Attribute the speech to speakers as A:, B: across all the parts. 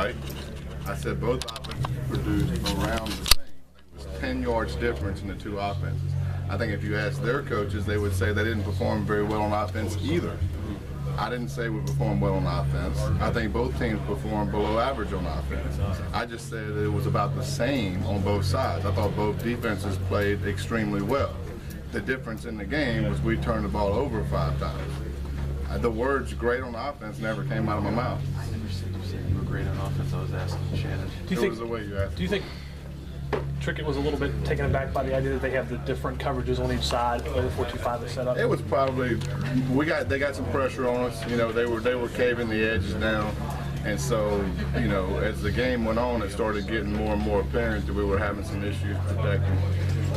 A: right? I said both offenses produced around the same. It was 10 yards difference in the two offenses. I think if you ask their coaches, they would say they didn't perform very well on offense either. I didn't say we performed well on offense. I think both teams performed below average on offense. I just said it was about the same on both sides. I thought both defenses played extremely well. The difference in the game was we turned the ball over 5 times. The words "great on offense" never came out of my mouth.
B: I understand you saying you were great on offense. I was asking Shannon.
A: It was the way you asked.
C: Do you think Trickett was a little bit taken aback by the idea that they have the different coverages on each side of the 4-2-5 is set up?
A: It was probably they got some pressure on us. You know, they were caving the edges down, and so you know as the game went on, it started getting more and more apparent that we were having some issues protecting.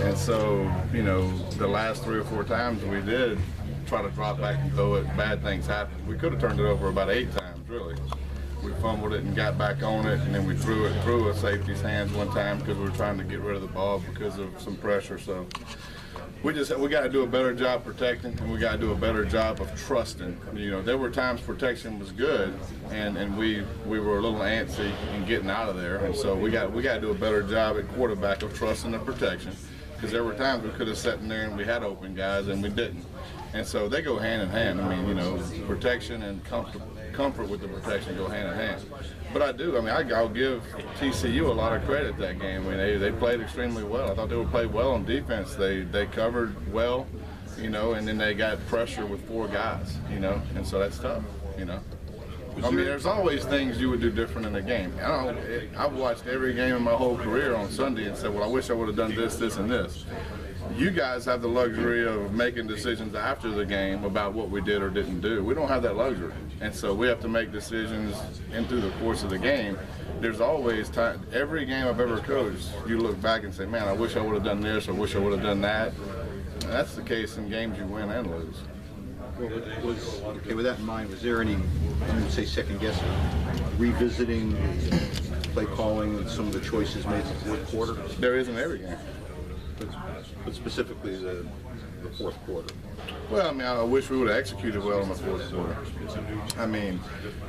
A: And so you know the last 3 or 4 times we did try to drop back and throw it, bad things happened. We could have turned it over about 8 times really. We fumbled it and got back on it, and then we threw it through a safety's hands one time because we were trying to get rid of the ball because of some pressure. So we got to do a better job protecting, and we got to do a better job of trusting. You know, there were times protection was good, and we were a little antsy in getting out of there, and so we got to do a better job at quarterback of trusting the protection, because there were times we could have sat in there and we had open guys and we didn't. And so they go hand in hand. I mean, you know, protection and comfort with the protection go hand in hand. But I'll give TCU a lot of credit that game. I mean, they played extremely well. I thought they would play well on defense. They covered well, you know, and then they got pressure with 4 guys, you know, and so that's tough, you know. I mean, there's always things you would do different in a game. I've watched every game in my whole career on Sunday and said, well, I wish I would have done this, this, and this. You guys have the luxury of making decisions after the game about what we did or didn't do. We don't have that luxury. And so we have to make decisions through the course of the game. There's always time. Every game I've ever coached, you look back and say, man, I wish I would have done this, or wish I would have done that. And that's the case in games you win and lose.
D: Well, okay, with that in mind, was there any, I'm going to say second guessing, revisiting play calling and some of the choices made in the 4th quarter?
A: There is in every game.
D: But specifically the 4th quarter.
A: Well, I mean, I wish we would have executed well in the 4th quarter. I mean,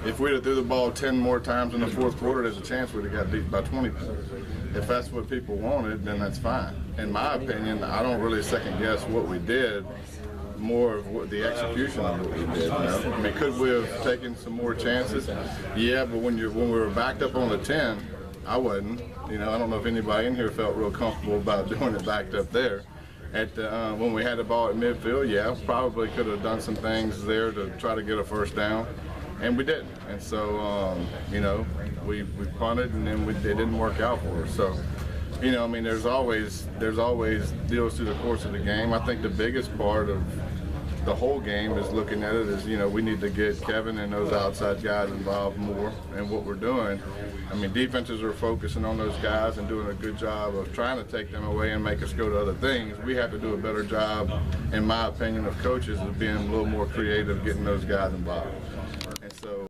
A: if we'd have threw the ball 10 more times in the 4th quarter, there's a chance we'd have got beat by 20 points. If that's what people wanted, then that's fine. In my opinion, I don't really second guess what we did, more of what the execution of what we did. You know? I mean, could we have taken some more chances? Yeah, but when we were backed up on the 10, I wasn't. You know, I don't know if anybody in here felt real comfortable about doing it backed up there. When we had the ball at midfield, yeah, probably could have done some things there to try to get a first down, and we didn't. And so, you know, we punted, and then it didn't work out for us. So, you know, I mean, there's always deals through the course of the game. I think the biggest part of the whole game is looking at it as, you know, we need to get Kevin and those outside guys involved more in what we're doing. I mean, defenses are focusing on those guys and doing a good job of trying to take them away and make us go to other things. We have to do a better job, in my opinion, of coaches of being a little more creative, getting those guys involved. And so